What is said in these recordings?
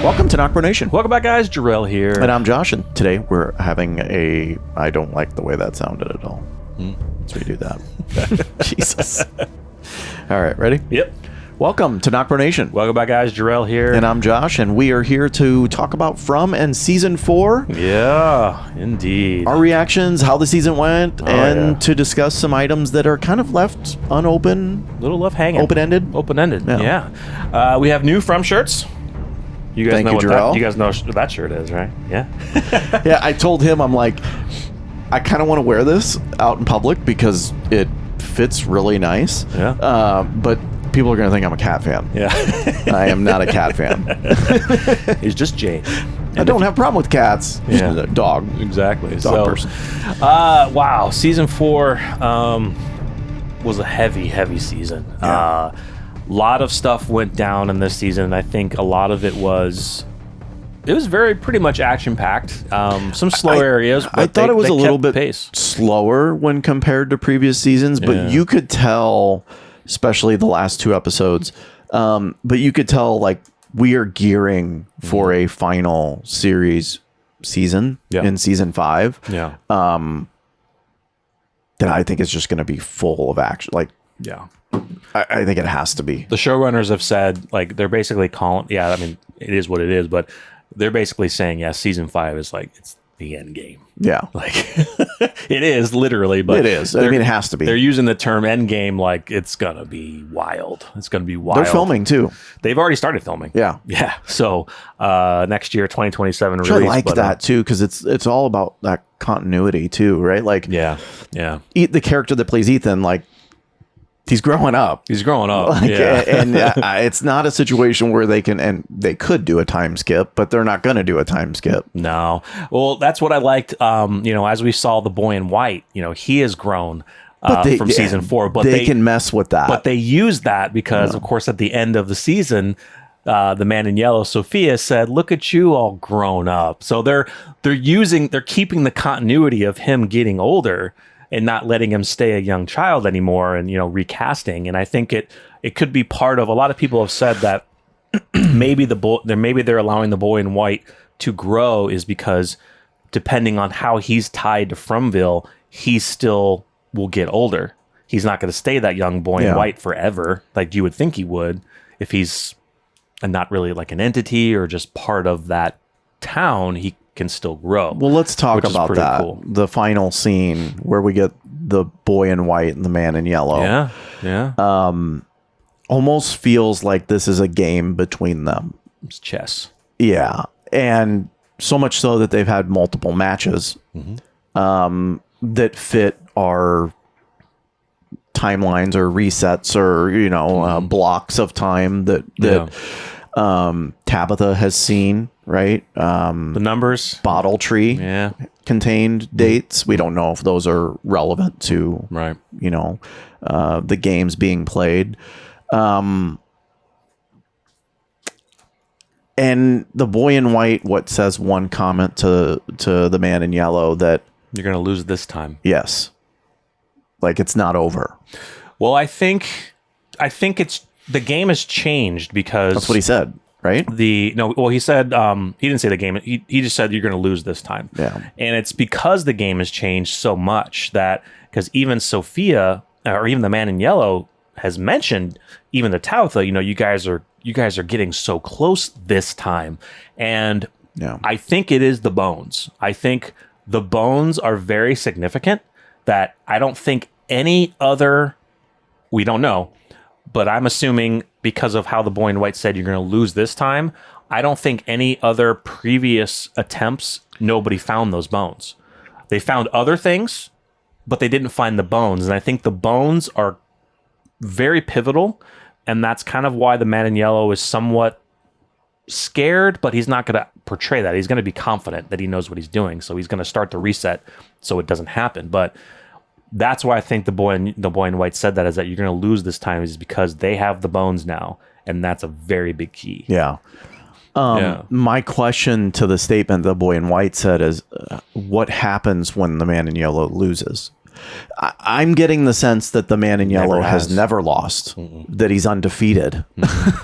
Welcome to NocBro Nation. Welcome back, guys. Jarrell here. And I'm Josh, and today we're having a... I don't like the way that sounded at all. Let's redo that. Jesus. All right, ready? Yep. Welcome to NocBro Nation. Welcome back, guys. Jarrell here. And I'm Josh, and we are here to talk about From and Season 4. Yeah, indeed. Our reactions, how the season went, to discuss some items that are kind of left unopened. Little left hanging. Open-ended. Open-ended, yeah. We have new From shirts. You guys Thank know you, what Jarrell. that, you guys know what that shirt is, right? Yeah. Yeah, I told him, I'm like, I kind of want to wear this out in public because it fits really nice. Yeah. But people are going to think I'm a cat fan. Yeah. I am not a cat fan. He's just Jane. I don't have a problem with cats. Yeah. Just a dog. Exactly. Dog person. Wow. Season 4 was a heavy season. Yeah. Lot of stuff went down in this season, and I think a lot of it was very pretty much action packed. Some slow areas, but I thought it was a little bit pace. slower when compared to previous seasons, but you could tell, especially the last 2 episodes, but you could tell like we are gearing for a final season in season 5. Yeah. That I think is just going to be full of action. Like, Yeah. I think it has to be. The showrunners have said, like, they're basically calling, I mean, it is what it is, but they're basically saying, season 5 is like, it's the end game. Yeah. Like, it is literally, but it is. I mean, it has to be. They're using the term end game like it's going to be wild. It's going to be wild. They're filming too. They've already started filming. Yeah. Yeah. So next year, 2027 release. I like that too, because it's all about that continuity too, right? Like, yeah. The character that plays Ethan, like, he's growing up. He's growing up. Like, and it's not a situation where they could do a time skip, but they're not going to do a time skip. No. Well, that's what I liked. As we saw the boy in white, he has grown from season 4, but they can mess with that. But they use that because, of course, at the end of the season, the man in yellow, Sophia, said, "Look at you all grown up." So they're keeping the continuity of him getting older and not letting him stay a young child anymore, and recasting. And I think it could be part of. A lot of people have said that maybe they're allowing the boy in white to grow is because depending on how he's tied to Fromville, he still will get older. He's not going to stay that young boy in white forever, like you would think he would, if he's not really like an entity or just part of that town. He can still grow. Well, let's talk about that. Cool. The final scene where we get the boy in white and the man in yellow. Yeah. Almost feels like this is a game between them. It's chess. Yeah. And so much so that they've had multiple matches that fit our timelines or resets or, blocks of time that Tabitha has seen, right? The numbers. Bottle Tree contained dates. We don't know if those are relevant to, the games being played. And the boy in white, what says one comment to the man in yellow that you're going to lose this time. Yes. Like it's not over. Well, I think it's the game has changed because that's what he said, right? He said he didn't say the game. He just said you're going to lose this time. Yeah. And it's because the game has changed so much that because even Sophia or even the man in yellow has mentioned even to Tabitha, you guys are getting so close this time. And I think it is the bones. I think the bones are very significant that I don't think any other, we don't know, but I'm assuming because of how the boy in white said you're going to lose this time, I don't think any other previous attempts, nobody found those bones. They found other things, but they didn't find the bones. And I think the bones are very pivotal. And that's kind of why the man in yellow is somewhat scared, but he's not going to portray that. He's going to be confident that he knows what he's doing. So he's going to start the reset so it doesn't happen. But that's why I think the boy in white said that, is that you're going to lose this time, is because they have the bones now. And that's a very big key. Yeah. My question to the statement the boy in white said is, what happens when the man in yellow loses? I'm getting the sense that the man in yellow has never lost, that he's undefeated.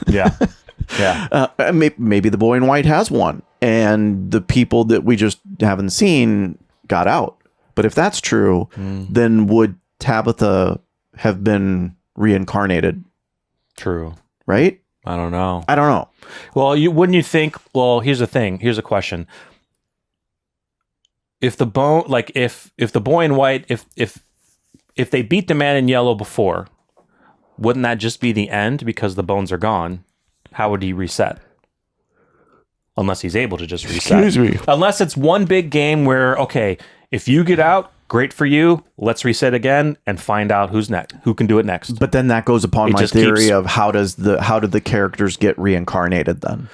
Yeah. Yeah. Maybe the boy in white has one, and the people that we just haven't seen got out. But if that's true, then would Tabitha have been reincarnated? True. Right? I don't know. Well, wouldn't you think? Well, here's the thing. Here's a question. If the boy in white, if they beat the man in yellow before, wouldn't that just be the end because the bones are gone? How would he reset? Unless he's able to just reset. Excuse me. Unless it's one big game where, okay, if you get out, great for you. Let's reset again and find out who's next, who can do it next. But then that goes upon my theory of how do the characters get reincarnated then?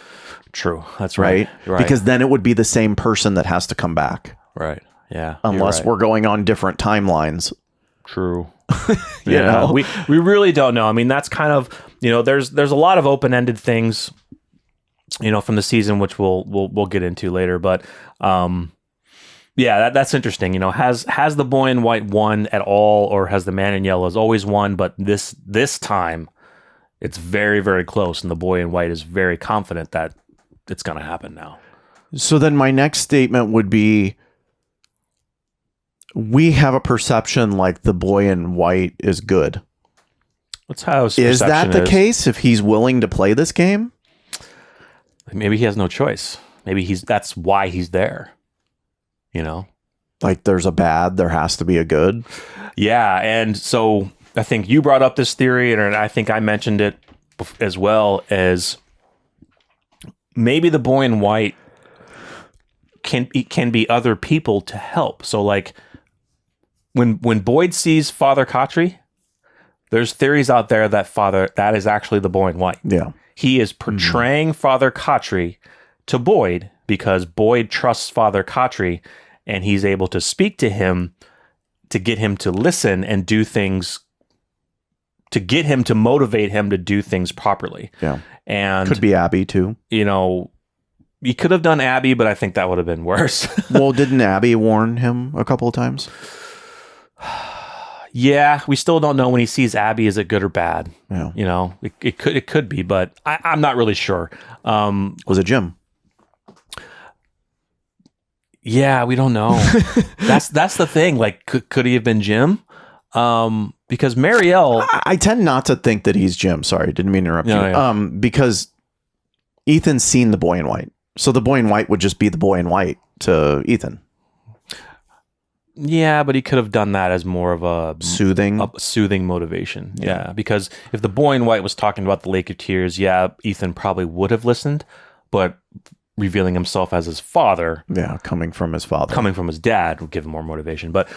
True. That's right. Because then it would be the same person that has to come back. Right. Yeah. Unless we're going on different timelines. True. You know? We really don't know. I mean, that's kind of, there's a lot of open-ended things, from the season, which we'll get into later. But yeah, that's interesting. Has the boy in white won at all, or has the man in yellow has always won? But this time, it's very, very close, and the boy in white is very confident that it's going to happen now. So then my next statement would be, we have a perception like the boy in white is good. That's how is that the case? If he's willing to play this game, maybe he has no choice. Maybe that's why he's there. Like there's a bad, there has to be a good. Yeah, and so I think you brought up this theory, and I think I mentioned it as well, as maybe the boy in white can be other people to help. So like when Boyd sees Father Khatri, there's theories out there that is actually the boy in white. Yeah. He is portraying Father Khatri to Boyd because Boyd trusts Father Khatri, and he's able to speak to him to get him to listen and do things, to get him to motivate him to do things properly. Yeah. And could be Abby too. He could have done Abby, but I think that would have been worse. Well, didn't Abby warn him a couple of times? Yeah, we still don't know when he sees Abby, is it good or bad? Yeah. It could be, but I'm not really sure. Was it Jim? Yeah, we don't know. That's the thing. Like, could he have been Jim? Because Marielle, I tend not to think that he's Jim. Sorry, didn't mean to interrupt you. Yeah. Because Ethan's seen the boy in white, so the boy in white would just be the boy in white to Ethan. Yeah, but he could have done that as more of a soothing motivation. Yeah, because if the boy in white was talking about the Lake of Tears, yeah, Ethan probably would have listened, but revealing himself as his father, coming from his father, coming from his dad, would give him more motivation. But see,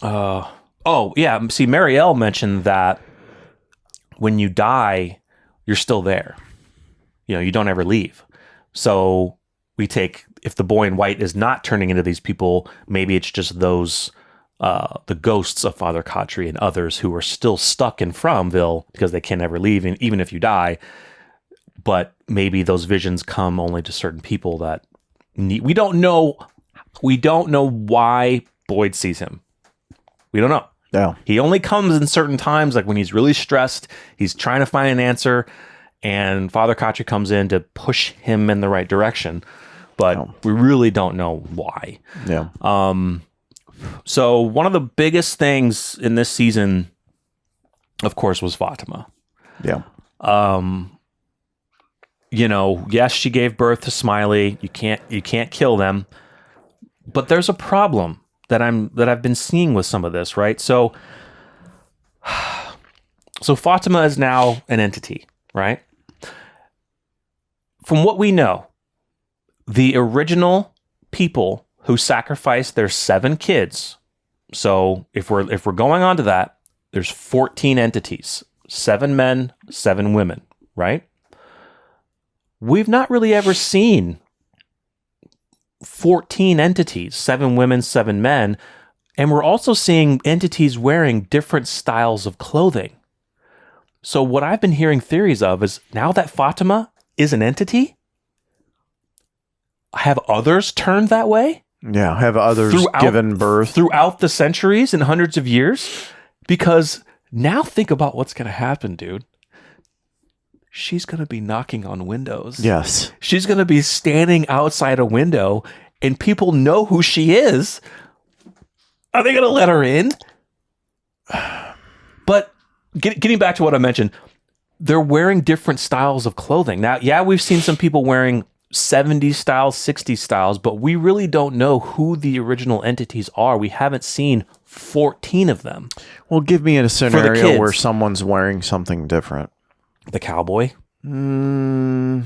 Marielle mentioned that when you die, you're still there. You don't ever leave. So we take, if the boy in white is not turning into these people, maybe it's just those the ghosts of Father Khatri and others who are still stuck in Fromville because they can never leave, and even if you die. But maybe those visions come only to certain people that need. We don't know why Boyd sees him. We don't know. Yeah. He only comes in certain times, like when he's really stressed, he's trying to find an answer, and Father Khatri comes in to push him in the right direction. But we really don't know why. Yeah. So one of the biggest things in this season, of course, was Fatima. Yeah. Yes, she gave birth to Smiley. You can't kill them. But there's a problem that I've been seeing with some of this, right? So Fatima is now an entity, right? From what we know, the original people who sacrificed their 7 kids. So if we're going on to that, there's 14 entities, 7 men, 7 women, right? We've not really ever seen 14 entities, 7 women, 7 men, and we're also seeing entities wearing different styles of clothing. So what I've been hearing theories of is, now that Fatima is an entity, have others turned that way? Yeah, have others given birth throughout the centuries and hundreds of years? Because now think about what's going to happen, dude. she's going to be knocking on windows. Yes. She's going to be standing outside a window and people know who she is. Are they going to let her in? But getting back to what I mentioned, they're wearing different styles of clothing. Now, yeah, we've seen some people wearing 70s styles, 60s styles, but we really don't know who the original entities are. We haven't seen 14 of them. Well, give me a scenario where someone's wearing something different. The cowboy? You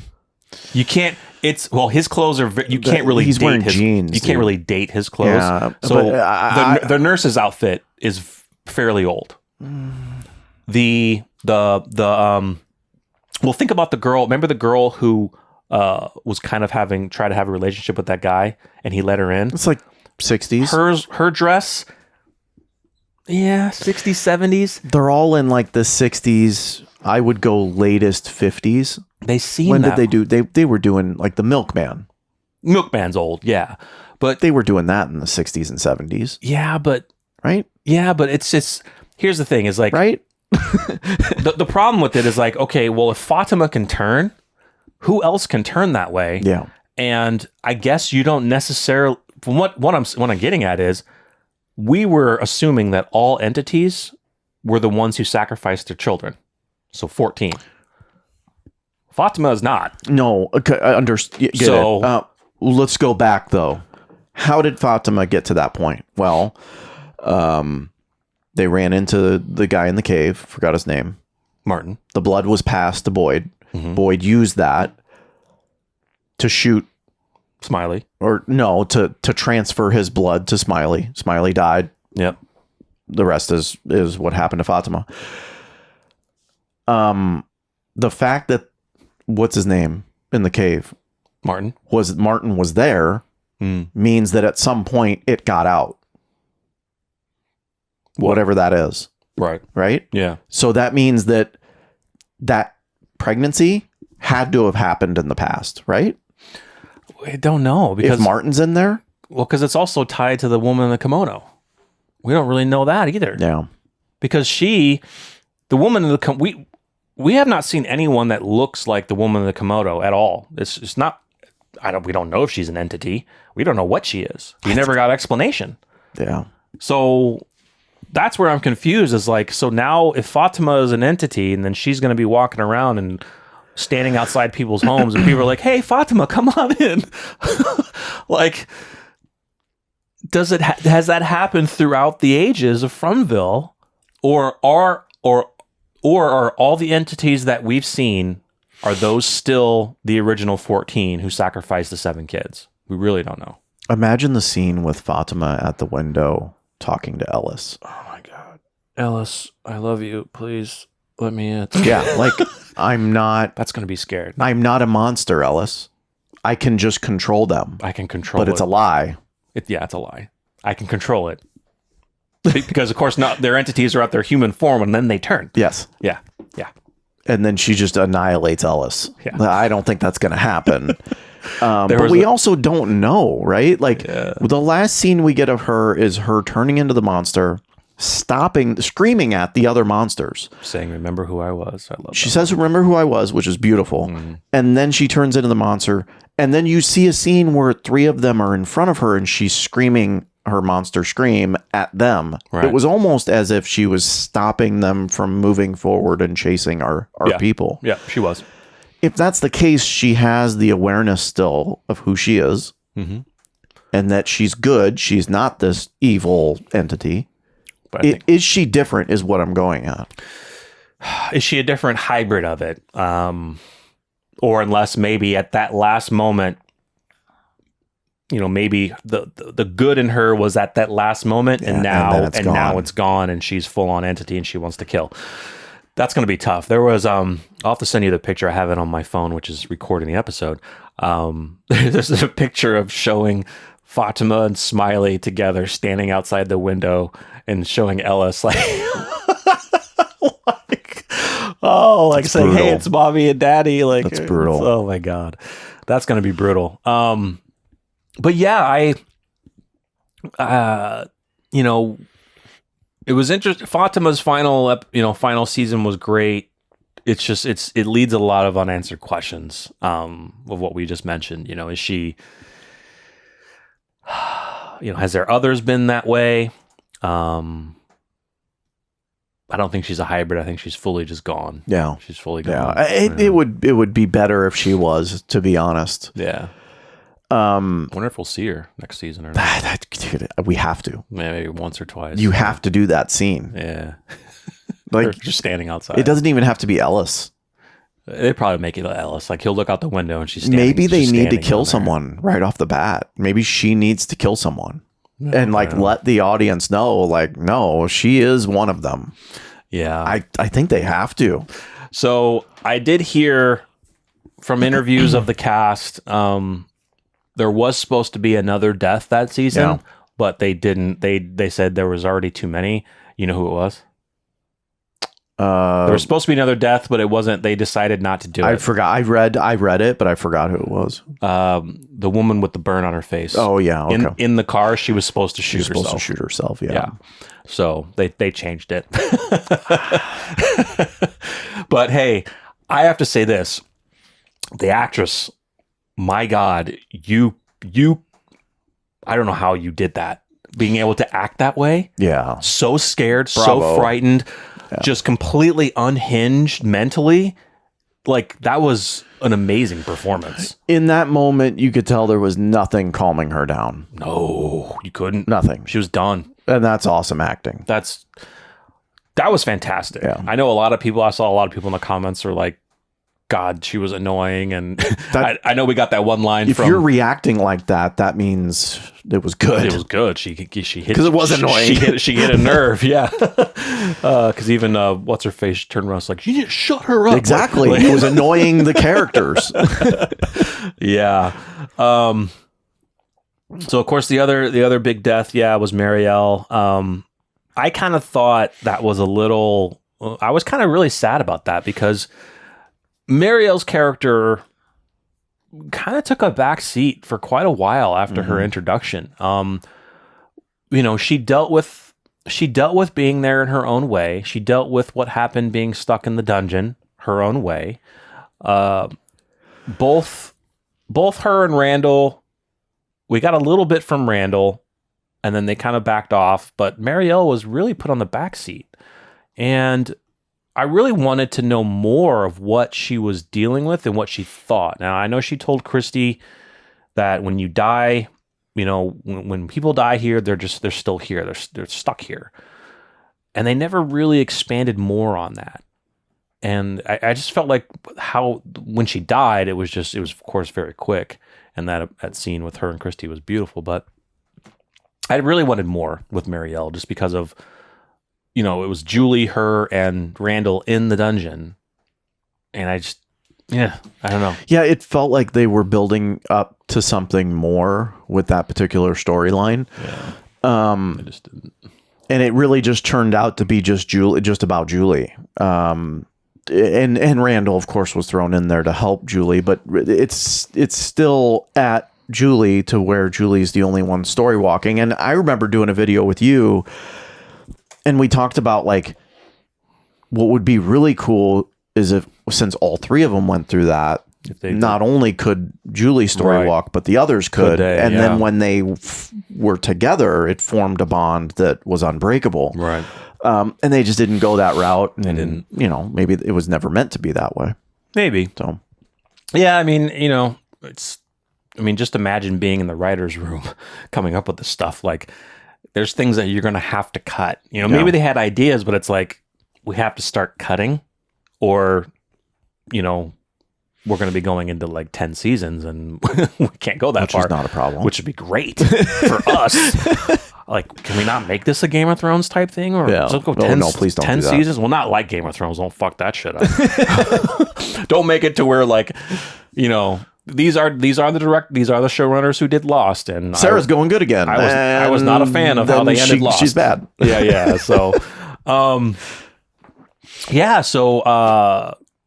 can't, his clothes are, you can't really he's date wearing his, jeans. you can't really date his clothes. Yeah, so the nurse's outfit is fairly old. Well, think about the girl. Remember the girl who was kind of tried to have a relationship with that guy and he let her in? It's like 60s. Her dress, 60s, 70s. They're all in like the 60s. I would go latest 50s. When did they do? They were doing like the Milkman. Milkman's old, yeah. But they were doing that in the 60s and 70s. Yeah, but... Right? Yeah, but it's just... Here's the thing, is like... Right? the problem with it is like, okay, well, if Fatima can turn, who else can turn that way? Yeah. And I guess you don't necessarily... From what I'm getting at is, we were assuming that all entities were the ones who sacrificed their children. So 14. Fatima is not. No, I get it. Let's go back though. How did Fatima get to that point? Well, they ran into the guy in the cave. Forgot his name. Martin. The blood was passed to Boyd. Mm-hmm. Boyd used that to shoot Smiley. Or no, to transfer his blood to Smiley. Smiley died. Yep. The rest is what happened to Fatima. The fact that what's his name in the cave? Martin was there means that at some point it got out. Whatever that is. Right. Right? Yeah. So that means that pregnancy had to have happened in the past, right? I don't know. Because if Martin's in there? Well, because it's also tied to the woman in the kimono. We don't really know that either. Yeah. Because the woman in the we have not seen anyone that looks like the woman in the kimono at all. It's not, we don't know if she's an entity. We don't know what she is. We never got explanation. Yeah. So that's where I'm confused, is like, so now if Fatima is an entity and then she's going to be walking around and standing outside people's homes and people are like, hey, Fatima, come on in. Like, has that happened throughout the ages of Frumville, or are all the entities that we've seen, are those still the original 14 who sacrificed the 7 kids? We really don't know. Imagine the scene with Fatima at the window talking to Ellis. Oh my God. Ellis, I love you. Please let me in. Yeah, like I'm not. That's going to be scared. I'm not a monster, Ellis. I can just control them. I can control it. But it's a lie. It's a lie. I can control it. Because, of course, not their entities are at their human form and then they turn. Yes. Yeah. Yeah. And then she just annihilates Ellis. Yeah. I don't think that's going to happen. But we also don't know, right? Like, the last scene we get of her is her turning into the monster, screaming at the other monsters. Saying, remember who I was. I love She says, remember who I was, which is beautiful. Mm-hmm. And then she turns into the monster. And then you see a scene where 3 of them are in front of her and she's screaming her monster scream at them. Right. It was almost as if she was stopping them from moving forward and chasing our people. Yeah, she was. If that's the case, she has the awareness still of who she is, and that she's good. She's not this evil entity. Is she different is what I'm going at. Is she a different hybrid of it? Or unless maybe at that last moment, maybe the good in her was at that last moment, and now it's gone, and she's full on entity, and she wants to kill. That's going to be tough. There was I'll have to send you the picture. I have it on my phone, which is recording the episode. There's a picture of showing Fatima and Smiley together standing outside the window, and showing Ellis like saying, "Hey, it's mommy and daddy." Like, that's brutal. Oh my God, that's going to be brutal. But yeah, it was interesting. Fatima's final season was great. it leads a lot of unanswered questions of what we just mentioned. Is she, has there others been that way? I don't think she's a hybrid. I think she's fully just gone. Yeah. She's fully gone. Yeah. It would be better if she was, to be honest. Yeah. I wonder if we'll see her next season or not. We have to. Maybe once or twice. You have to do that scene. Yeah. Like or just standing outside. It doesn't even have to be Ellis. They probably make it Ellis. Like he'll look out the window and she's standing. Maybe they need to kill someone right off the bat. Maybe she needs to kill someone. And let the audience know, like, no, she is one of them. Yeah. I think they have to. So I did hear from interviews of the cast, there was supposed to be another death that season, but they didn't. They said there was already too many. You know who it was? There was supposed to be another death, but it wasn't. They decided not to do it. I forgot. I read it, but I forgot who it was. The woman with the burn on her face. Oh yeah. Okay. In the car, she was supposed to shoot herself. Supposed to shoot herself. Yeah. Yeah. So they changed it. But hey, I have to say this: the actress, my God, you, I don't know how you did that. Being able to act that way. Yeah. So scared, Bravo. so frightened. Yeah. Just completely unhinged mentally. Like, that was an amazing performance. In that moment, you could tell there was nothing calming her down. No, you couldn't. Nothing. She was done. And that's awesome acting. That was fantastic. Yeah. I know I saw a lot of people in the comments are like, God, she was annoying. And I know we got that one line if you're reacting like that, that means it was good. It was good. She hit, because it was annoying. She hit a nerve. Yeah. Because even what's her face turned around, was like, you need to shut her up. Exactly. It was annoying the characters. Yeah. So of course the other big death, was Marielle. I kind of thought that was a little. I was kind of really sad about that because Marielle's character kind of took a back seat for quite a while after her introduction. She dealt with being there in her own way. She dealt with what happened being stuck in the dungeon her own way. Both her and Randall, we got a little bit from Randall, and then they kind of backed off. But Marielle was really put on the back seat, and I really wanted to know more of what she was dealing with and what she thought. Now, I know she told Christy that when you die, when people die here, they're still here. They're stuck here. And they never really expanded more on that. And I just felt like when she died, it was of course very quick. And that scene with her and Christy was beautiful. But I really wanted more with Marielle just because of, it was Julie, her, and Randall in the dungeon. And I don't know. Yeah, it felt like they were building up to something more with that particular storyline. Yeah. I just didn't. And it really just turned out to be just about Julie. And Randall, of course, was thrown in there to help Julie, but it's still at Julie to where Julie's the only one story walking. And I remember doing a video with you, and we talked about like what would be really cool is if, since all three of them went through that, not only could Julie story walk, but the others could. Then when they were together, it formed a bond that was unbreakable. Right. And they just didn't go that route. And they didn't. Maybe it was never meant to be that way. Maybe. So. Yeah, I mean, just imagine being in the writer's room coming up with this stuff. Like, there's things that you're going to have to cut. Maybe they had ideas, but it's like, we have to start cutting, or, we're going to be going into like 10 seasons and we can't go that far. Which is not a problem. Which would be great for us. Like, can we not make this a Game of Thrones type thing? Or let's go 10, please don't 10 do that. seasons? Well, not like Game of Thrones. Don't fuck that shit up. Don't make it to where like, these are the showrunners who did Lost, and Sarah's going good again. I was not a fan of how they ended Lost. She's bad. Yeah. So,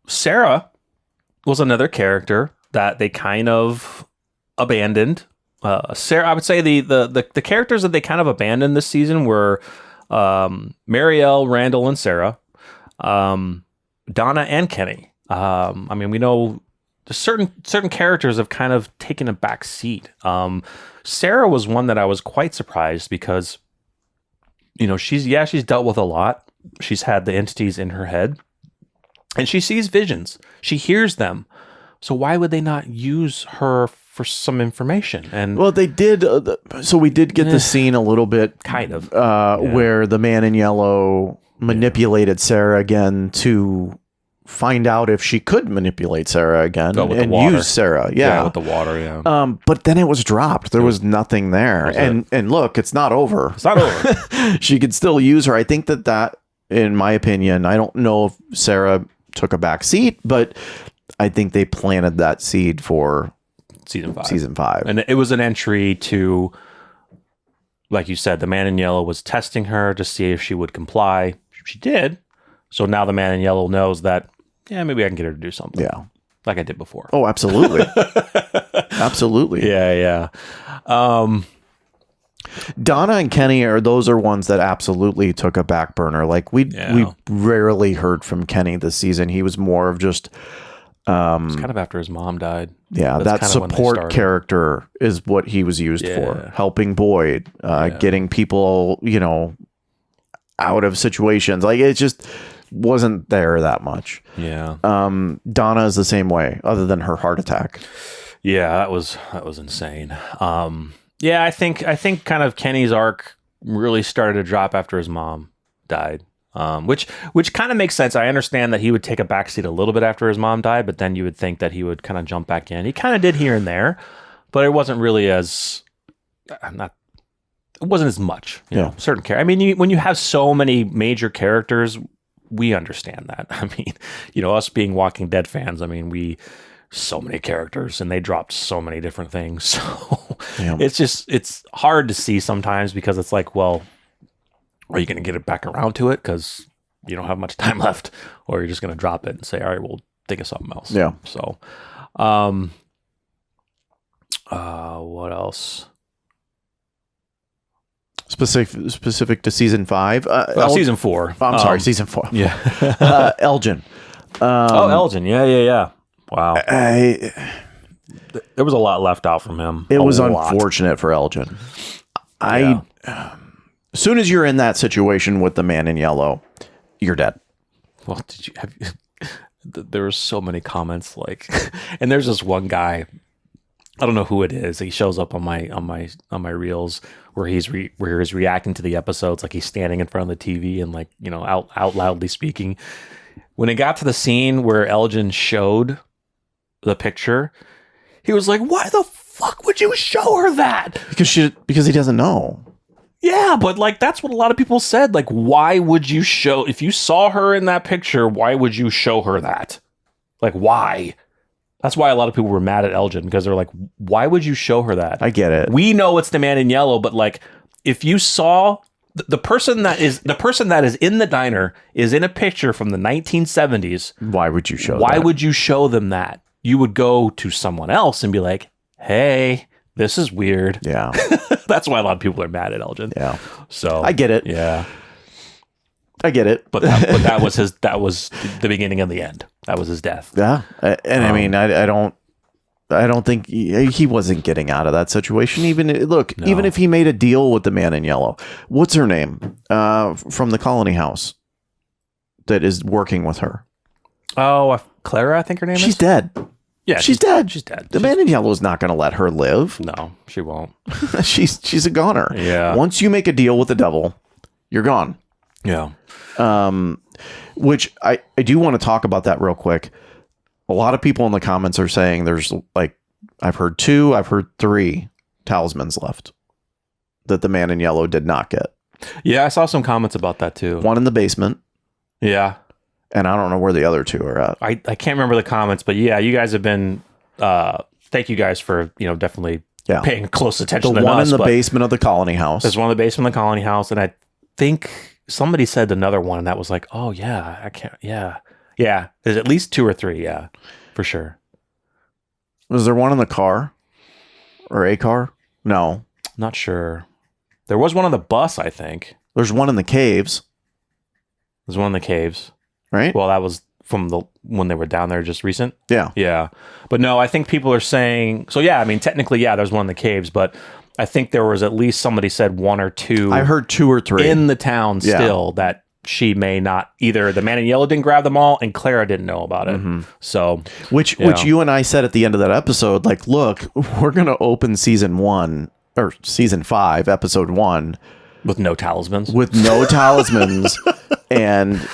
Sarah was another character that they kind of abandoned. Sarah, I would say the characters that they kind of abandoned this season were Marielle, Randall, and Sarah. Donna and Kenny. I mean, we know certain characters have kind of taken a back seat. Sarah was one that I was quite surprised because, she's dealt with a lot. She's had the entities in her head, and she sees visions. She hears them. So why would they not use her for some information? And well, they did. So we did get the scene a little bit, kind of, where the man in yellow manipulated Sarah again to find out if she could manipulate Sarah again and use Sarah. Yeah, with the water. Yeah. But then it was dropped. There was nothing there. And look, it's not over. It's not over. She could still use her. I think that, in my opinion, I don't know if Sarah took a back seat, but I think they planted that seed for season 5. And it was an entry to, like you said, the man in yellow was testing her to see if she would comply. She did. So now the man in yellow knows that, maybe I can get her to do something. Yeah. Like I did before. Oh, absolutely. Absolutely. Yeah. Donna and Kenny are ones that absolutely took a back burner. Like we rarely heard from Kenny this season. He was more of just it's kind of after his mom died. Yeah, that support character is what he was used for. Helping Boyd, getting people, out of situations. Like it just wasn't there that much. Yeah. Donna is the same way, other than her heart attack. Yeah, that was insane. I think kind of Kenny's arc really started to drop after his mom died. Which kind of makes sense. I understand that he would take a backseat a little bit after his mom died, but then you would think that he would kind of jump back in. He kind of did here and there, but it wasn't really it wasn't as much. Certain characters. I mean, when you have so many major characters, we understand that. I mean, us being Walking Dead fans, I mean, so many characters and they dropped so many different things. So it's hard to see sometimes because it's like, well, are you going to get it back around to it? Because you don't have much time left, or you're just going to drop it and say, all right, we'll think of something else. Yeah. So, what else? Specific to season 5? Season 4. I'm sorry, season 4. Yeah. Elgen. Elgen. Yeah. Wow. There was a lot left out from him. It was unfortunate for Elgen. As soon as you're in that situation with the man in yellow, you're dead. Well, there were so many comments and there's this one guy, I don't know who it is. He shows up on my reels where he's reacting to the episodes, like he's standing in front of the TV and out loudly speaking. When it got to the scene where Elgen showed the picture, he was like, "Why the fuck would you show her that?" Because he doesn't know. Yeah, but that's what a lot of people said. Like, why would you show, if you saw her in that picture, why would you show her that? Like, why? That's why a lot of people were mad at Elgen, because they're like, why would you show her that? I get it. We know it's the man in yellow, but if you saw the person that is in the diner is in a picture from the 1970s, why would you show that? Why would you show them that? You would go to someone else and be like, hey, this is weird. Yeah. That's why a lot of people are mad at Elgen. Yeah. So I get it. Yeah. I get it. But that was the beginning and the end. That was his death. Yeah. And I mean, I don't think he wasn't getting out of that situation. Even if he made a deal with the man in yellow, what's her name? From the colony house that is working with her. Oh, Clara, I think her name is. She's dead. Yeah, she's dead. She's dead. The man in yellow is not going to let her live. No, she won't. she's a goner. Yeah. Once you make a deal with the devil, you're gone. Yeah. Which I do want to talk about that real quick. A lot of people in the comments are saying there's I've heard 2, I've heard 3 talismans left that the man in yellow did not get. Yeah, I saw some comments about that too. One in the basement. Yeah. And I don't know where the other 2 are at. I can't remember the comments, but yeah, you guys have been, thank you guys for, definitely paying close attention to us. The one in the basement of the colony house. There's one in the basement of the colony house. And I think somebody said another one and that was like, oh yeah, I can't. Yeah. Yeah. There's at least 2 or 3. Yeah, for sure. Was there one in the car or a car? No. Not sure. There was one on the bus, I think. There's one in the caves. There's one in the caves. Right? Well, that was from the when they were down there just recent. Yeah. Yeah. But no, I think people are saying, so yeah, I mean, technically, yeah, there's one in the caves, but I think there was at least somebody said 1 or 2. I heard 2 or 3 in the town still that she may not, either the man in yellow didn't grab them all and Clara didn't know about it. So, which you and I said at the end of that episode, like, look, we're going to open season 1 or season 5, episode 1 with no talismans, and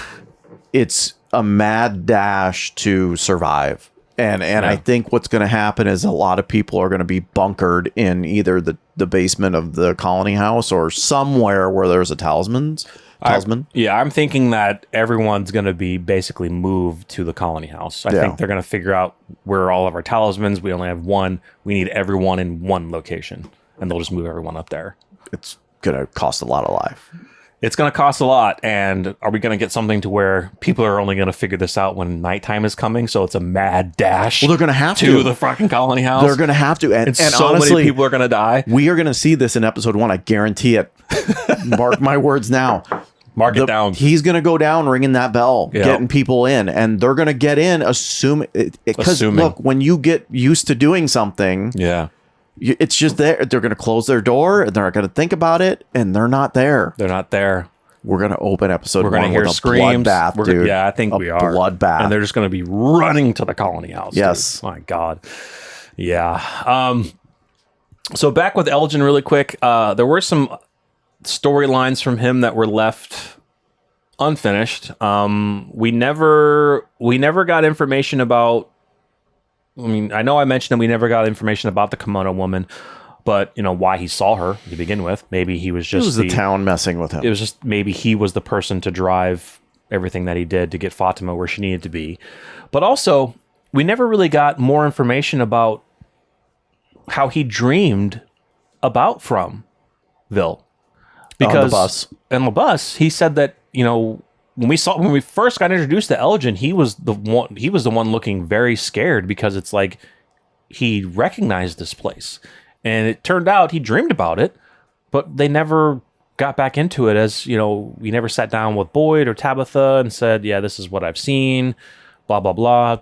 it's a mad dash to survive. And I think what's going to happen is a lot of people are going to be bunkered in either the basement of the colony house or somewhere where there's a talisman. I'm thinking that everyone's going to be basically moved to the colony house. I think they're going to figure out where are all of our talismans. We only have one. We need everyone in one location, and they'll just move everyone up there. It's going to cost a lot of life. It's going to cost a lot, and are we going to get something to where people are only going to figure this out when nighttime is coming? So it's a mad dash. Well, they're going to have to the fucking colony house. They're going to have to, and so honestly, many people are going to die. We are going to see this in episode 1. I guarantee it. Mark my words now. Mark it down. He's going to go down ringing that bell, getting people in, and they're going to get in assuming. Because look, when you get used to doing something, it's just there. They're going to close their door, and they're not going to think about it, and they're not there. They're not there. We're going to open episode 1 We're going to hear screams. Bloodbath, dude. Yeah, I think we are. Bloodbath. And they're just going to be running to the colony house. Yes. Dude. My God. Yeah. So back with Elgen really quick. There were some storylines from him that were left unfinished. We never got information about, I mean, I know I mentioned that we never got information about the kimono woman, but why he saw her to begin with. Maybe he was just it was the town messing with him. It was just maybe he was the person to drive everything that he did to get Fatima where she needed to be. But also, we never really got more information about how he dreamed about Fromville. Because on the bus, he said that, when we first got introduced to Elgen, he was the one looking very scared because it's like he recognized this place. And it turned out he dreamed about it, but they never got back into it as, we never sat down with Boyd or Tabitha and said, yeah, this is what I've seen, blah, blah, blah.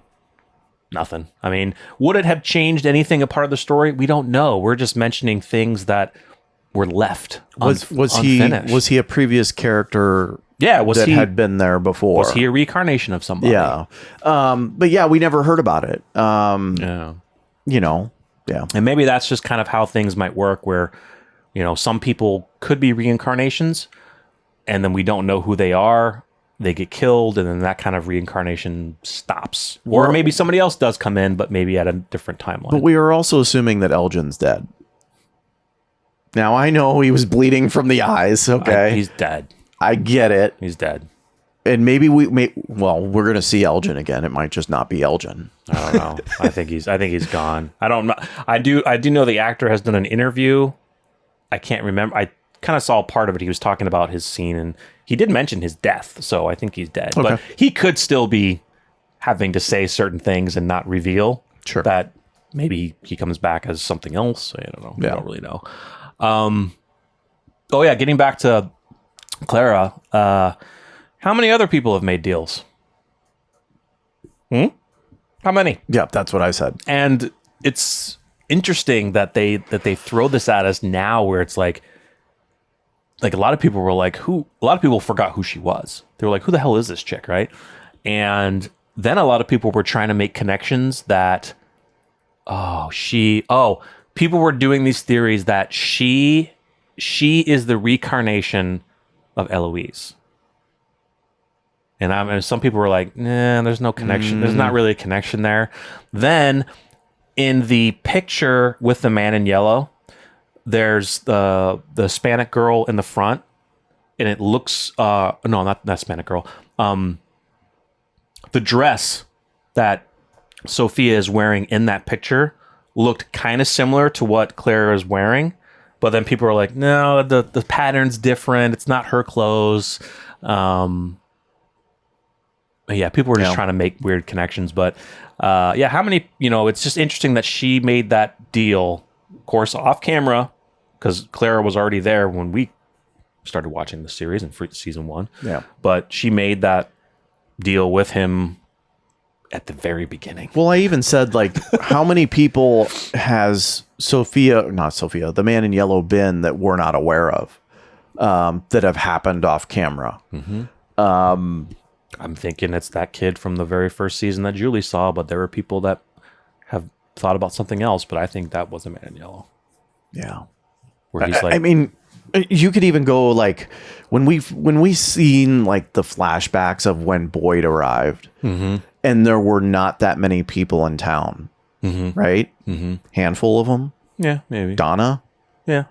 Nothing. I mean, would it have changed anything a part of the story? We don't know. We're just mentioning things that were left unfinished. Was he a previous character? Yeah, that had been there before? Was he a reincarnation of somebody? Yeah. But yeah, we never heard about it. Yeah. And maybe that's just kind of how things might work where, some people could be reincarnations and then we don't know who they are. They get killed and then that kind of reincarnation stops. Or maybe somebody else does come in, but maybe at a different timeline. But we are also assuming that Elgin's dead. Now, I know he was bleeding from the eyes. Okay. He's dead. I get it. He's dead. And maybe we're going to see Elgen again. It might just not be Elgen. I don't know. I think he's gone. I don't know. I do know the actor has done an interview. I can't remember. I kind of saw part of it. He was talking about his scene and he did mention his death. So I think he's dead, but he could still be having to say certain things and not reveal that maybe he comes back as something else. I don't know. I don't really know. Getting back to Clara, how many other people have made deals? How many? Yeah, that's what I said. And it's interesting that they throw this at us now, where it's like a lot of people were like, a lot of people forgot who she was. They were like, who the hell is this chick, right? And then a lot of people were trying to make connections that, people were doing these theories that she is the reincarnation of Eloise. And some people were like, nah, there's no connection. There's not really a connection there. Then in the picture with the man in yellow, there's the Hispanic girl in the front. And it looks, no, not Hispanic girl. The dress that Sophia is wearing in that picture looked kind of similar to what Clara is wearing. But then people were like, no, the pattern's different. It's not her clothes. People were just trying to make weird connections. But how many, it's just interesting that she made that deal, of course, off camera, because Clara was already there when we started watching the series in season 1. Yeah. But she made that deal with him at the very beginning. Well, I even said, like, how many people has the man in yellow been that we're not aware of, that have happened off camera? I'm thinking it's that kid from the very first season that Julie saw, but there were people that have thought about something else, but I think that was a man in yellow. Yeah. Where he's like, I mean, you could even go like when we seen like the flashbacks of when Boyd arrived, and there were not that many people in town, right? Handful of them. yeah, maybe. Donna, Yeah.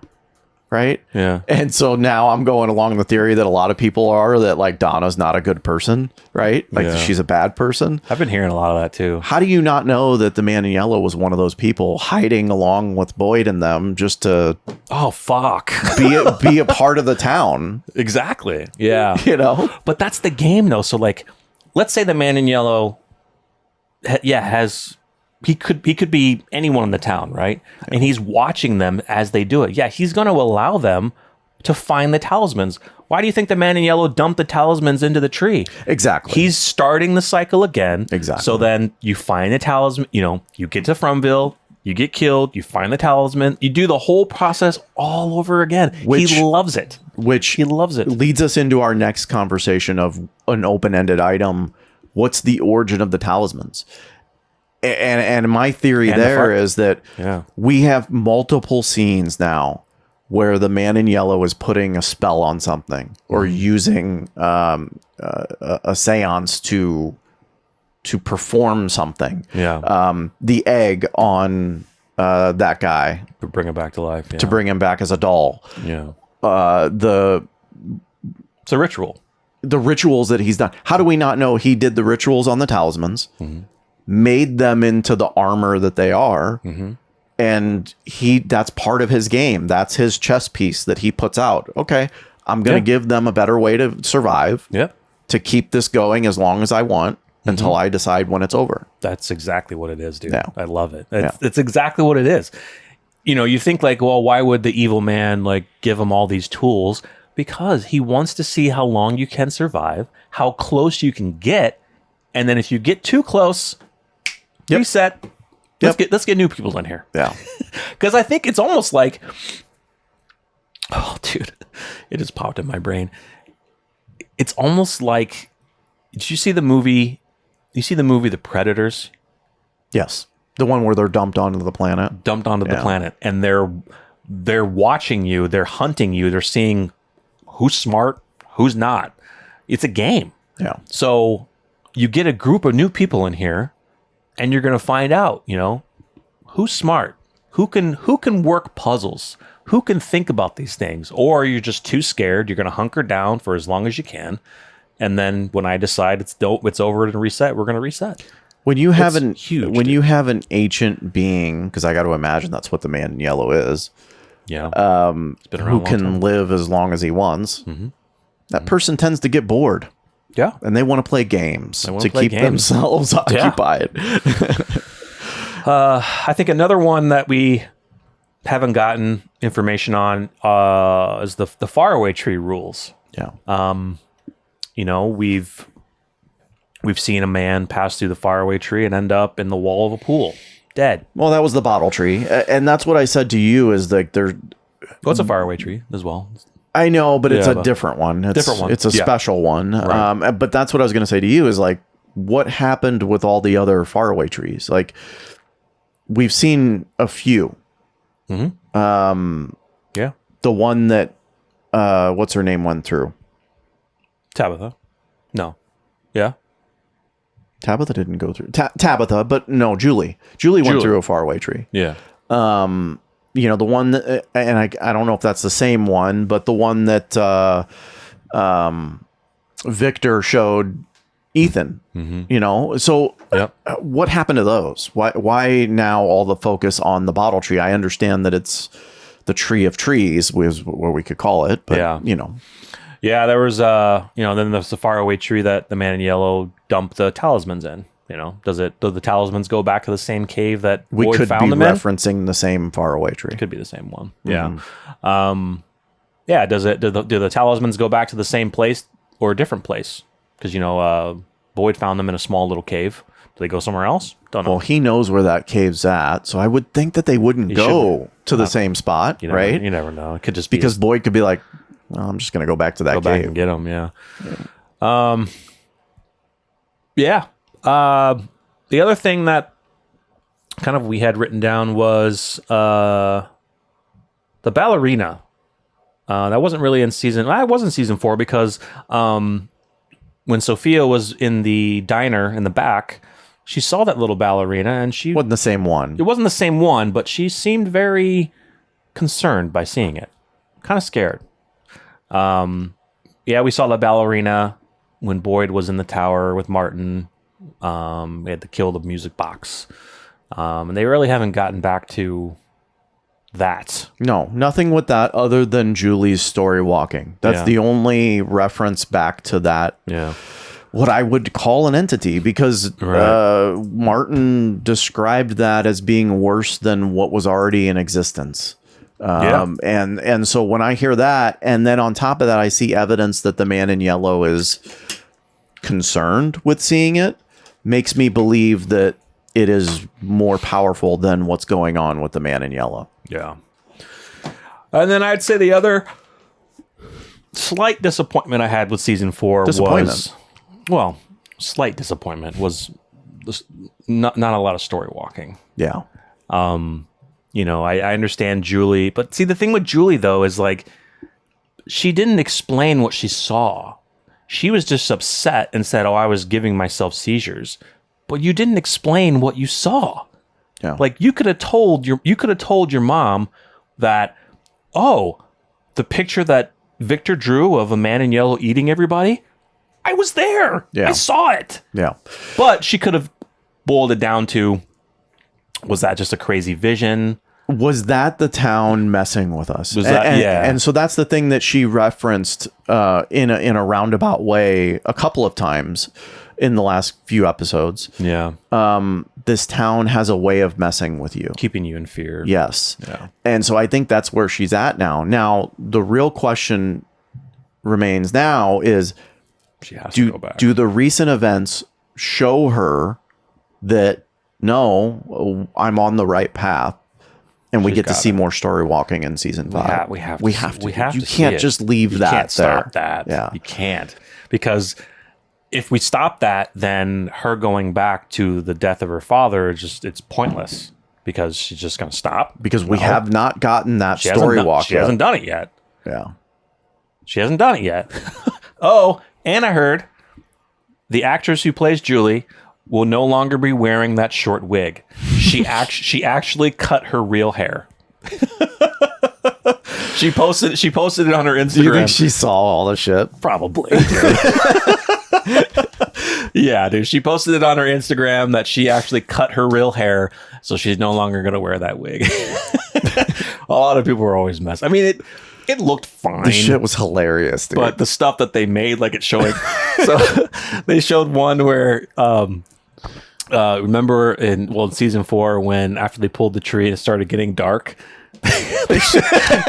right? Yeah. And so now I'm going along the theory that a lot of people are that like Donna's not a good person, right? Like Yeah. she's a bad person. I've been hearing a lot of that too. How do you not know that the man in yellow was one of those people hiding along with Boyd and them just to Oh, fuck. be a part of the town? Exactly. Yeah. You know? But that's the game, though. So, like, let's say the man in yellow, he could be anyone in the town, right? Yeah. And he's watching them as they do it. Yeah, he's going to allow them to find the talismans. Why do you think the man in yellow dumped the talismans into the tree? Exactly. He's starting the cycle again. Exactly. So then you find the talisman, you get to Frumville, you get killed, you find the talisman, you do the whole process all over again. He loves it. He loves it. Leads us into our next conversation of an open-ended item. What's the origin of the talismans? And my theory is that we have multiple scenes now where the man in yellow is putting a spell on something or using a seance to perform something. Yeah. The egg on that guy To bring him back to life. Yeah. to bring him back as a doll. Yeah. It's a ritual. The rituals that he's done. How do we not know he did the rituals on the talismans? Made them into the armor that they are, and that's part of his game. That's his chess piece that he puts out. Okay, I'm going to give them a better way to survive, to keep this going as long as I want until I decide when it's over. That's exactly what it is, dude. Yeah. I love it. It's exactly what it is. You think like, well, why would the evil man like give him all these tools? Because he wants to see how long you can survive, how close you can get, and then if you get too close, reset. Let's get new people in here. Yeah. Because I think it's almost like, oh, dude, it just popped in my brain. It's almost like, did you see the movie? You see the movie The Predators? Yes. The one where they're dumped onto the planet. Dumped onto the planet, and they're watching you. They're hunting you. They're seeing who's smart, who's not. It's a game. Yeah. So you get a group of new people in here. And you're going to find out, who's smart, who can work puzzles, who can think about these things, or you're just too scared. You're going to hunker down for as long as you can, and then when I decide it's over and reset, we're going to reset. When you have you have an ancient being, because I got to imagine that's what the man in yellow is. Yeah. It's been around who can live as long as he wants. That person tends to get bored. Yeah. And they want to play games to keep themselves occupied. I think another one that we haven't gotten information on is the faraway tree rules. Yeah. We've seen a man pass through the faraway tree and end up in the wall of a pool, dead. Well, that was the bottle tree. And that's what I said to you is like there's... Well, it's a faraway tree as well. I know, but it's a different one. It's a special one. Right. But that's what I was going to say to you is like, what happened with all the other faraway trees? Like, we've seen a few. Yeah. The one that, what's her name went through? Tabitha. No. Yeah. Tabitha didn't go through. Tabitha, but no, Julie. Julie went through a faraway tree. Yeah. The one that, and I don't know if that's the same one, but the one that Victor showed Ethan, so what happened to those? Why now all the focus on the bottle tree? I understand that it's the tree of trees was what we could call it, but Yeah, there was then there's the faraway tree that the man in yellow dumped the talismans in. Do the talismans go back to the same cave that we Boyd could found be them referencing the same faraway tree? It could be the same one. Yeah. Do the talismans go back to the same place or a different place? Because Boyd found them in a small little cave. Do they go somewhere else? Don't know. Well, he knows where that cave's at, so I would think that they wouldn't go to the same spot, right? You never know. It could just be because Boyd could be like, well, I'm just going to go back to that cave. Back and get them, yeah. The other thing that kind of we had written down was the ballerina. That wasn't really in season... It was in season 4 because when Sophia was in the diner in the back, she saw that little ballerina and she... Wasn't the same one. It wasn't the same one, but she seemed very concerned by seeing it. Kind of scared. We saw the ballerina when Boyd was in the tower with Martin. We had to kill the music box. And they really haven't gotten back to that. No, nothing with that other than Julie's story walking. That's the only reference back to that. Yeah. What I would call an entity, because Martin described that as being worse than what was already in existence. And so when I hear that, and then on top of that, I see evidence that the man in yellow is concerned with seeing it, makes me believe that it is more powerful than what's going on with the man in yellow. Yeah. And then I'd say the other slight disappointment I had with season 4 was... Well, slight disappointment was not a lot of story walking. Yeah. I understand Julie, but see, the thing with Julie, though, is like, she didn't explain what she saw. She was just upset and said, I was giving myself seizures. But you didn't explain what you saw. Yeah. Like, you could have told your mom that, the picture that Victor drew of a man in yellow eating everybody, I was there. Yeah. I saw it. Yeah. But she could have boiled it down to, was that just a crazy vision? Was that the town messing with us? Yeah. And so that's the thing that she referenced in a roundabout way a couple of times in the last few episodes. Yeah. This town has a way of messing with you. Keeping you in fear. Yes. Yeah. And so I think that's where she's at now. Now, the real question remains now is, she has to go back. Do the recent events show her that, no, I'm on the right path, and we get to see more story walking in season 5? We have to. You can't just leave that there. You can't stop that. Yeah. You can't. Because if we stop that, then her going back to the death of her father, it's pointless. Because she's just going to stop. Because we have not gotten that story walk She hasn't done it yet. Yeah. She hasn't done it yet. And I heard the actress who plays Julie will no longer be wearing that short wig. She actually cut her real hair. She posted it on her Instagram. Do you think she saw all the shit? Probably. Yeah, dude. She posted it on her Instagram that she actually cut her real hair, so she's no longer going to wear that wig. A lot of people were always messing. I mean, it looked fine. The shit was hilarious, dude. But the stuff that they made, like it's showing. So they showed one where, remember in season 4 when after they pulled the tree and it started getting dark,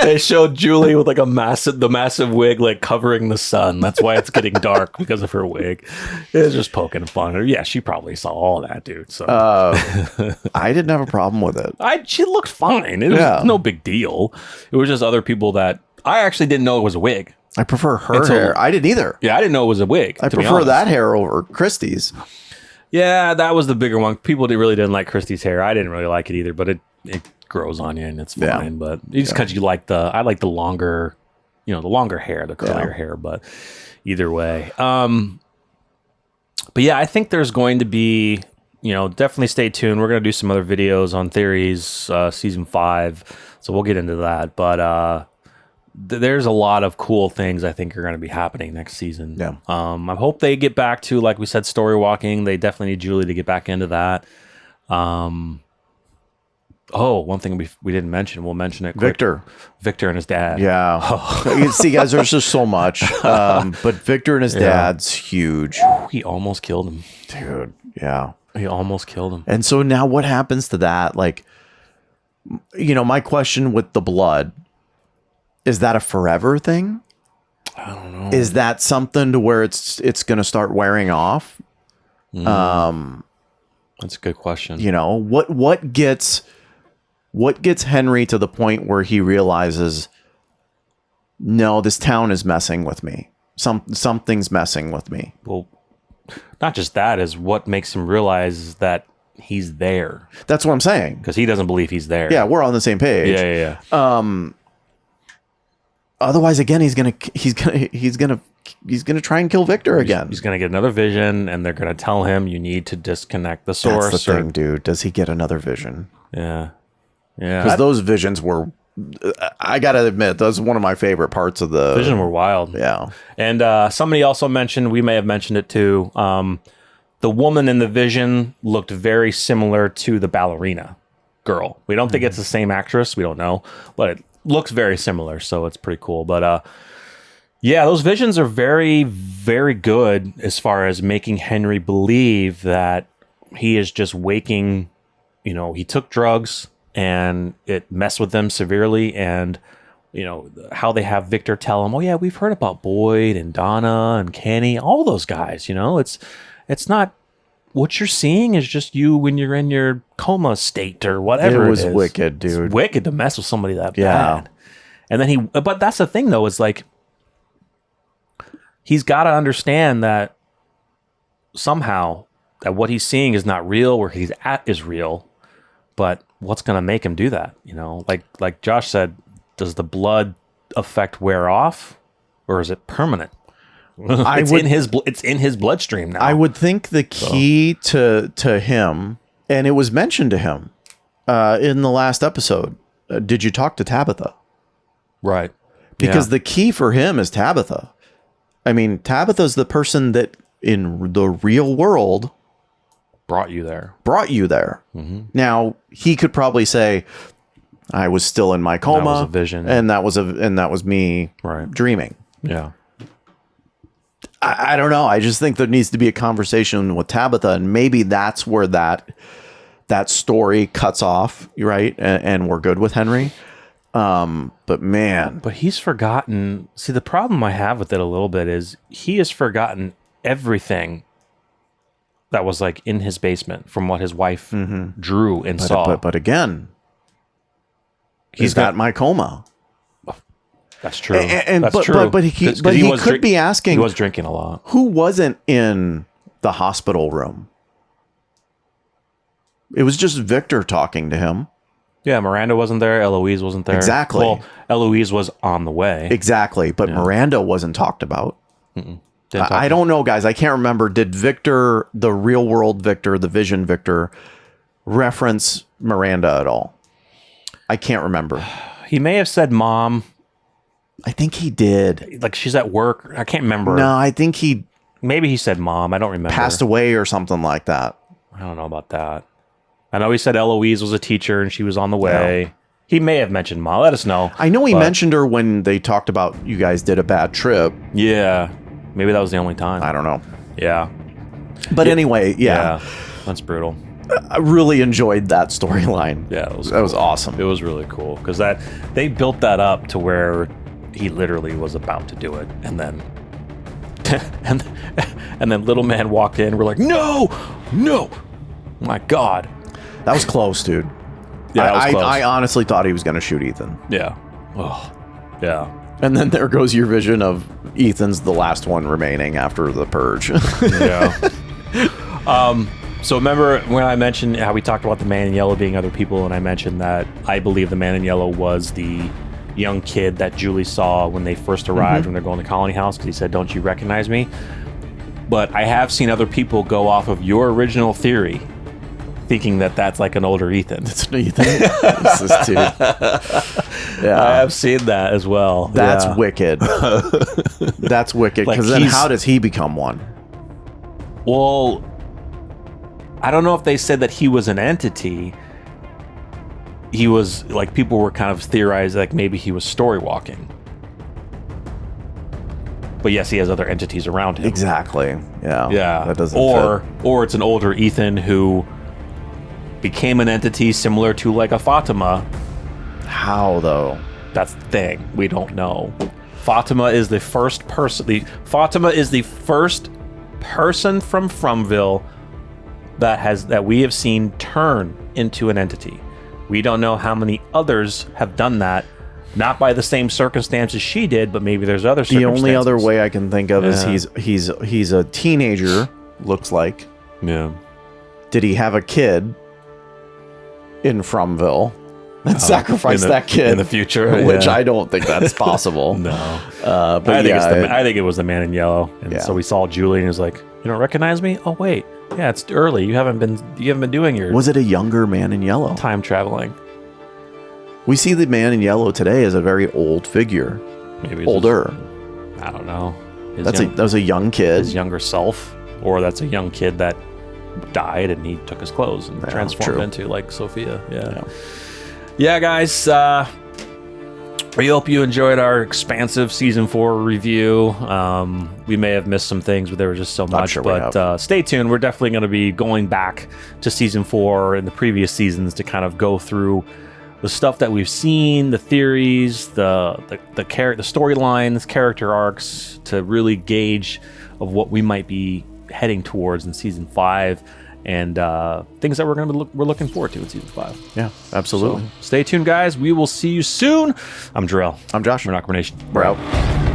they showed Julie with like the massive wig like covering the sun. That's why it's getting dark, because of her wig. It was just poking fun. Yeah, she probably saw all that, dude. So I didn't have a problem with it. She looked fine. It was no big deal. It was just other people that I actually didn't know it was a wig. I prefer her hair. I didn't either. Yeah, I didn't know it was a wig. I prefer that hair over Christie's. Yeah, that was the bigger one. People really didn't like Christie's hair. I didn't really like it either, but it grows on you and it's fine. Yeah. But just because I like the longer, the longer hair, the curlier hair. But either way, but yeah, I think there's going to be, definitely stay tuned. We're going to do some other videos on theories, season 5. So we'll get into that. But there's a lot of cool things I think are going to be happening next season. Yeah. I hope they get back to, like we said, story walking. They definitely need Julie to get back into that. One thing we didn't mention, we'll mention it quick. Victor and his dad. Yeah. You see, guys, there's just so much. But Victor and his dad's huge. He almost killed him. Dude, yeah. He almost killed him. And so now what happens to that? Like, my question with the blood, is that a forever thing? I don't know. Is that something to where it's going to start wearing off? That's a good question. You know, what gets Henry to the point where he realizes, no, this town is messing with me. Something's messing with me. Well, not just that, is what makes him realize that he's there. That's what I'm saying. Because he doesn't believe he's there. Yeah, we're on the same page. Yeah. Otherwise, again, he's gonna try and kill Victor again. He's gonna get another vision, and they're gonna tell him you need to disconnect the source. That's the thing, dude. Does he get another vision? Yeah. Because those visions were, I gotta admit, those are one of my favorite parts of the vision. Were wild. Yeah. And somebody also mentioned, we may have mentioned it too. The woman in the vision looked very similar to the ballerina girl. We don't think it's the same actress. We don't know, but it looks very similar. So it's pretty cool. But yeah, those visions are very, very good as far as making Henry believe that he is just waking. You know, he took drugs and it messed with them severely. And, you know, how they have Victor tell him, oh, yeah, we've heard about Boyd and Donna and Kenny, all those guys. You know, it's not, what you're seeing is just you when you're in your coma state or whatever. It was wicked, dude. It's wicked to mess with somebody that bad. And then but that's the thing though, is like, he's got to understand that somehow that what he's seeing is not real, where he's at is real. But what's going to make him do that? You know, like Josh said, does the blood effect wear off, or is it permanent? It's in his bloodstream now. I would think the key to him, and it was mentioned to him in the last episode. Did you talk to Tabitha? Right. Because the key for him is Tabitha. I mean, Tabitha's the person that in the real world brought you there. Mm-hmm. Now, he could probably say, I was still in my coma. That was a vision. And that was me dreaming. Yeah. I don't know. I just think there needs to be a conversation with Tabitha, and maybe that's where that story cuts off, right? And we're good with Henry. But man. But he's forgotten. See, the problem I have with it a little bit is he has forgotten everything that was like in his basement from what his wife drew and saw. But again, he's got my coma. That's true. That's true. But he could be asking. He was drinking a lot. Who wasn't in the hospital room? It was just Victor talking to him. Yeah, Miranda wasn't there. Eloise wasn't there. Exactly. Well, Eloise was on the way. Exactly. But Miranda wasn't talked about. I don't know, guys. I can't remember. Did Victor, the real world Victor, the vision Victor, reference Miranda at all? I can't remember. He may have said mom. I think he did. Like she's at work. I can't remember. No, I think maybe he said mom. I don't remember. Passed away or something like that. I don't know about that. I know he said Eloise was a teacher and she was on the way. Yeah. He may have mentioned mom. Let us know. I know he mentioned her when they talked about you guys did a bad trip. Yeah. Maybe that was the only time. I don't know. Yeah. But anyway, yeah. That's brutal. I really enjoyed that storyline. Yeah, that was awesome. It was really cool because they built that up to where he literally was about to do it, and then and then little man walked in. We're like, no, my God, that was close, dude. Yeah, that was close. I honestly thought he was going to shoot Ethan. Yeah. Oh, yeah. And then there goes your vision of Ethan's the last one remaining after the purge. Yeah. So remember when I mentioned how we talked about the man in yellow being other people, and I mentioned that I believe the man in yellow was the young kid that Julie saw when they first arrived when they're going to Colony House, because he said, "Don't you recognize me?" But I have seen other people go off of your original theory, thinking that that's like an older Ethan. It's an Ethan. This is too. Yeah, I have seen that as well. That's wicked. That's wicked. Because then how does he become one? Well, I don't know if they said that he was an entity. He was like, people were kind of theorizing like maybe he was story walking. But yes, he has other entities around him. Exactly. Yeah. Yeah. That doesn't fit. Or it's an older Ethan who became an entity similar to like a Fatima. How though? That's the thing. We don't know. Fatima is the first person. Fatima is the first person from Fromville that we have seen turn into an entity. We don't know how many others have done that, not by the same circumstances she did, but maybe there's other circumstances. The only other way I can think of is he's a teenager, looks like. Yeah. Did he have a kid in Fromville and sacrifice that kid in the future? Which I don't think that's possible. No. But I think it was the man in yellow. And so we saw Julie and was like, "You don't recognize me? Oh wait. Yeah, it's early. You haven't been doing your Was it a younger man in yellow? time traveling." We see the man in yellow today as a very old figure. Maybe older. I don't know. That was a young kid. His younger self, or that's a young kid that died and he took his clothes and transformed into like Sophia. Yeah, guys. We hope you enjoyed our expansive season 4 review. We may have missed some things, but there was just so much. But stay tuned. We're definitely going to be going back to season 4 and the previous seasons to kind of go through the stuff that we've seen, the theories, the storylines, character arcs, to really gauge of what we might be heading towards in season 5, and things that we're looking forward to in season 5. Yeah, absolutely. So stay tuned, guys. We will see you soon. I'm Jarrell. I'm Josh. We're NocBro Nation. We're out.